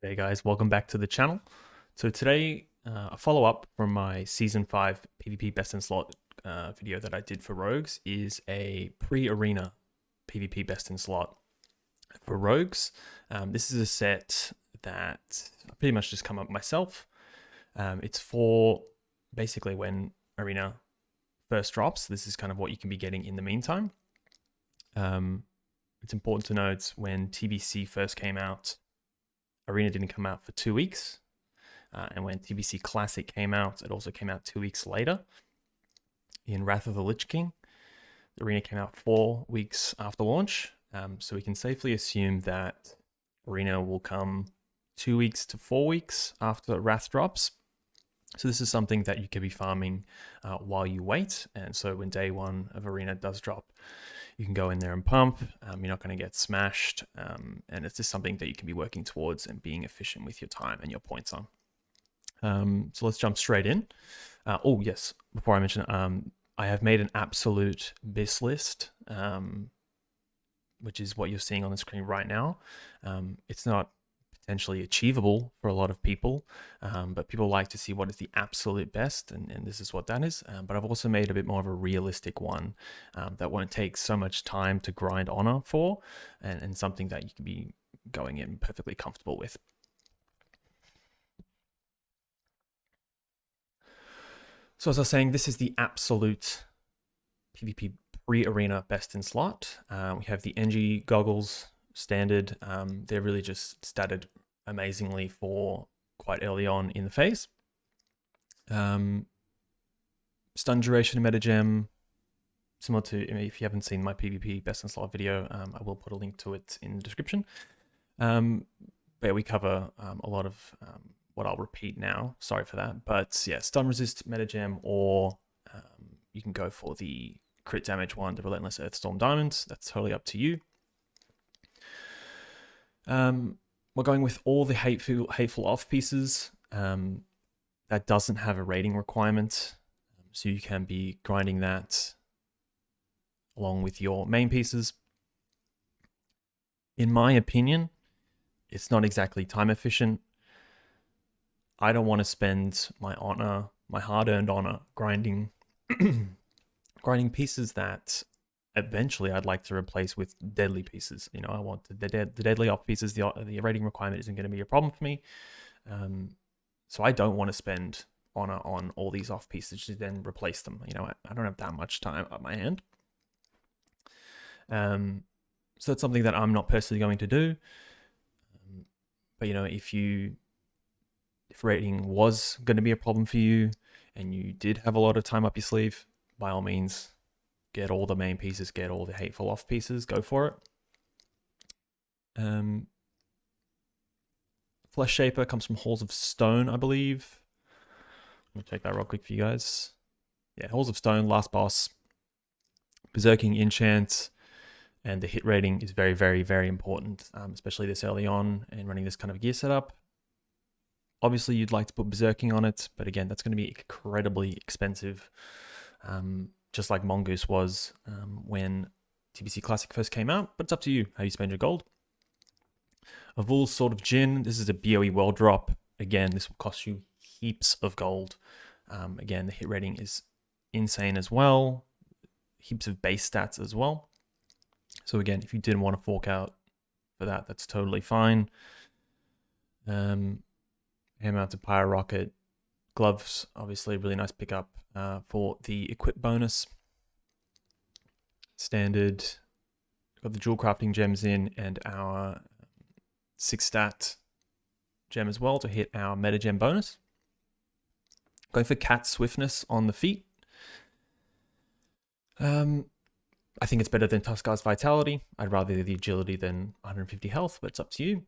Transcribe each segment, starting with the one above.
Hey guys, welcome back to the channel. So today, a follow-up from my Season 5 PvP Best in Slot video that I did for Rogues is a pre-arena PvP Best in Slot for Rogues. This is a set that I pretty much just come up myself. It's for basically when arena first drops. This is kind of what you can be getting in the meantime. It's important to note when TBC first came out, Arena didn't come out for 2 weeks. And when TBC Classic came out, it also came out 2 weeks later. In Wrath of the Lich King, the Arena came out 4 weeks after launch. So we can safely assume that Arena will come 2 weeks to 4 weeks after Wrath drops. So this is something that you can be farming while you wait. And so when day one of Arena does drop, you can go in there and pump. You're not going to get smashed. And it's just something that you can be working towards and being efficient with your time and your points on. So let's jump straight in. Oh, yes. Before I mention, I have made an absolute BIS list, which is what you're seeing on the screen right now. It's not potentially achievable for a lot of people, but people like to see what is the absolute best, and this is what that is. But I've also made a bit more of a realistic one that won't take so much time to grind honor for, and something that you can be going in perfectly comfortable with. So as I was saying, this is the absolute PvP pre-arena best in slot. We have the NG goggles standard. They're really just statted amazingly for quite early on in the phase. Stun duration meta gem, similar to, if you haven't seen my PvP best in slot video, I will put a link to it in the description. But yeah, we cover a lot of what I'll repeat now. Sorry for that. But yeah, stun resist meta gem, or you can go for the crit damage one, the Relentless Earthstorm Diamonds. That's totally up to you. We're going with all the hateful off pieces. That doesn't have a rating requirement, so you can be grinding that along with your main pieces. In my opinion, it's not exactly time efficient. I don't want to spend my honor, my hard-earned honor, grinding pieces that eventually I'd like to replace with deadly pieces. You know, I want the deadly off pieces. The rating requirement isn't going to be a problem for me. So I don't want to spend honor on all these off pieces to then replace them. You know, I don't have that much time at my hand. So that's something that I'm not personally going to do. But you know, if rating was going to be a problem for you and you did have a lot of time up your sleeve, by all means, get all the main pieces, get all the hateful off pieces, go for it. Flesh Shaper comes from Halls of Stone, I believe. Let me check that real quick for you guys. Yeah, Halls of Stone, last boss. Berserking enchant, and the hit rating is very, very, very important, especially this early on and running this kind of gear setup. Obviously, you'd like to put Berserking on it, but again, that's going to be incredibly expensive, just like Mongoose was when TBC Classic first came out, but it's up to you how you spend your gold. Avul's Sword of Jin, this is a BOE world drop. Again, this will cost you heaps of gold. Again, the hit rating is insane as well. Heaps of base stats as well. So again, if you didn't want to fork out for that, that's totally fine. Air-mounted Pyro Rocket. Gloves, obviously, really nice pickup for the equip bonus. Standard. Got the dual crafting gems in and our 6-stat gem as well to hit our meta gem bonus. Going for Cat Swiftness on the feet. I think it's better than Tuskar's Vitality. I'd rather the agility than 150 health, but it's up to you.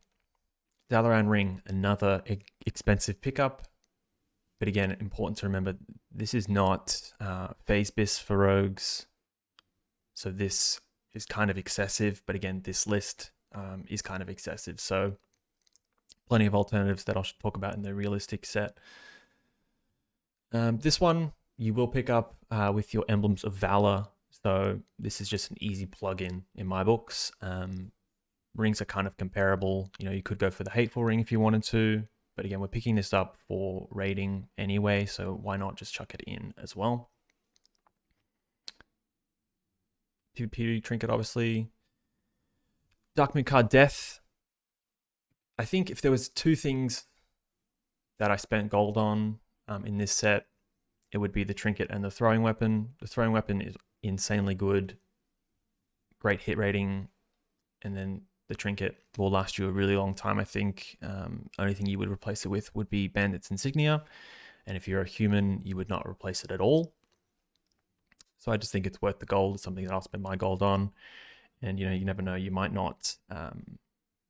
Dalaran Ring, another expensive pickup. But again, important to remember, this is not phase BIS for rogues. So this is kind of excessive, but again, this list is kind of excessive. So plenty of alternatives that I'll talk about in the realistic set. This one you will pick up with your Emblems of Valor. So this is just an easy plug-in my books. rings are kind of comparable. You know, you could go for the Hateful ring if you wanted to, but again, we're picking this up for raiding anyway, so why not just chuck it in as well. PvP trinket, obviously. Darkmoon card Death. I think if there was two things that I spent gold on in this set, it would be the trinket and the throwing weapon. The throwing weapon is insanely good, great hit rating, and then the trinket will last you a really long time, I think. Only thing you would replace it with would be Bandit's Insignia, and if you're a human, you would not replace it at all. So I just think it's worth the gold. It's something that I'll spend my gold on. And, you know, you never know. You might not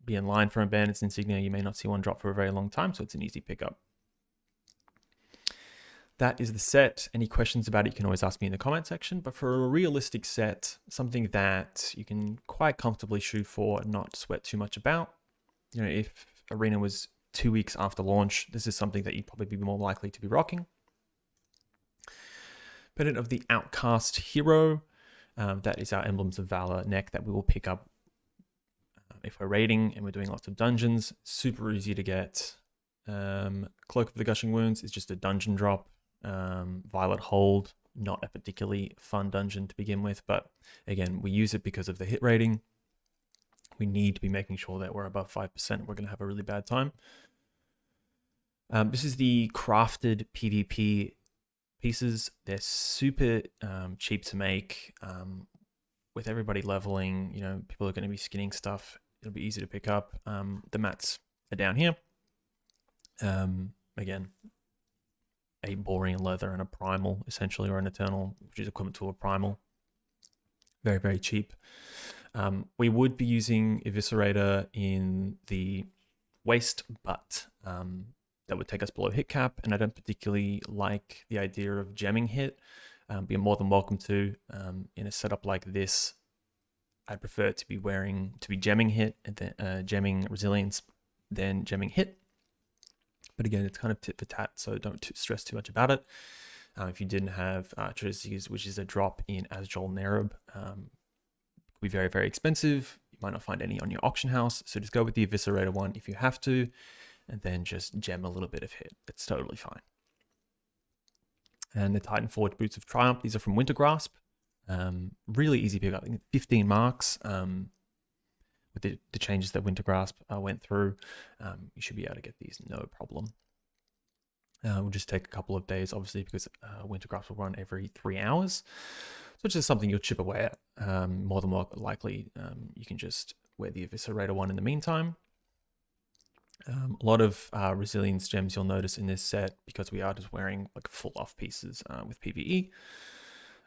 be in line for a Bandit's Insignia. You may not see one drop for a very long time, so it's an easy pickup. That is the set. Any questions about it, you can always ask me in the comment section. But for a realistic set, something that you can quite comfortably shoot for and not sweat too much about, you know, if Arena was 2 weeks after launch, this is something that you'd probably be more likely to be rocking. Pendant of the Outcast Hero. That is our Emblems of Valor neck that we will pick up if we're raiding and we're doing lots of dungeons. Super easy to get. Cloak of the Gushing Wounds is just a dungeon drop. Violet Hold, not a particularly fun dungeon to begin with, but again, we use it because of the hit rating. We need to be making sure that we're above 5%. We're going to have a really bad time. This is the crafted PvP pieces. They're super cheap to make. With everybody leveling, you know, people are going to be skinning stuff. It'll be easy to pick up. The mats are down here. Again, a boring leather and a primal, essentially, or an eternal, which is equivalent to a primal. Very, very cheap. We would be using Eviscerator in the waist, but that would take us below hit cap, and I don't particularly like the idea of gemming hit. But you're more than welcome to. In a setup like this, I prefer to be gemming hit and then gemming resilience than gemming hit. But again, it's kind of tit for tat, so don't stress too much about it. If you didn't have Treasures, which is a drop in Azjol Nerub, it would be very, very expensive. You might not find any on your auction house, so just go with the Eviscerator one if you have to, and then just gem a little bit of hit. It's totally fine. And the Titan Forge Boots of Triumph, these are from Wintergrasp. Really easy pickup, I think 15 marks. With the changes that Wintergrasp went through, you should be able to get these no problem. We'll just take a couple of days, obviously, because Wintergrasp will run every 3 hours. So it's just something you'll chip away at. More than likely, you can just wear the Eviscerator one in the meantime. A lot of resilience gems you'll notice in this set, because we are just wearing like full off pieces with PvE.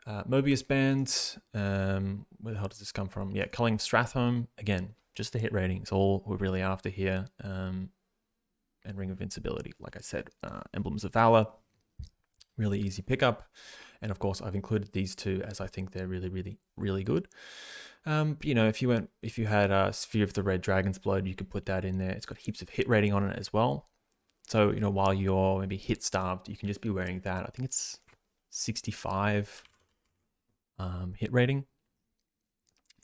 Mobius Band, where the hell does this come from? Yeah, Culling of Stratholme, again, just the hit rating is all we're really after here. And Ring of Invincibility, like I said, Emblems of Valor, really easy pickup. And of course, I've included these two as I think they're really, really, really good. You know, if you had Sphere of the Red Dragon's Blood, you could put that in there. It's got heaps of hit rating on it as well. So, you know, while you're maybe hit starved, you can just be wearing that. I think it's 65 hit rating,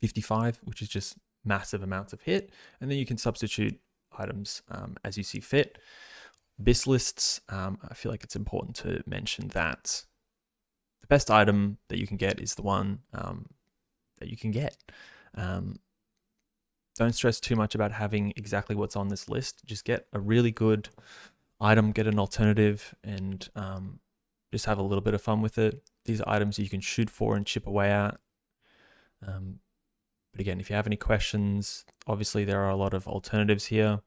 55, which is just massive amounts of hit. And then you can substitute items as you see fit. Bislists, I feel like it's important to mention that the best item that you can get is the one that you can get. Don't stress too much about having exactly what's on this list. Just get a really good item, get an alternative, and just have a little bit of fun with it. These are items you can shoot for and chip away at. But again, if you have any questions, obviously there are a lot of alternatives here,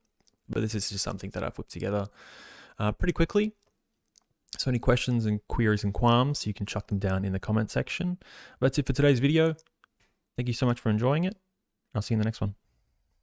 but this is just something that I've whipped together pretty quickly. So any questions and queries and qualms, you can chuck them down in the comment section. That's it for today's video. Thank you so much for enjoying it. I'll see you in the next one.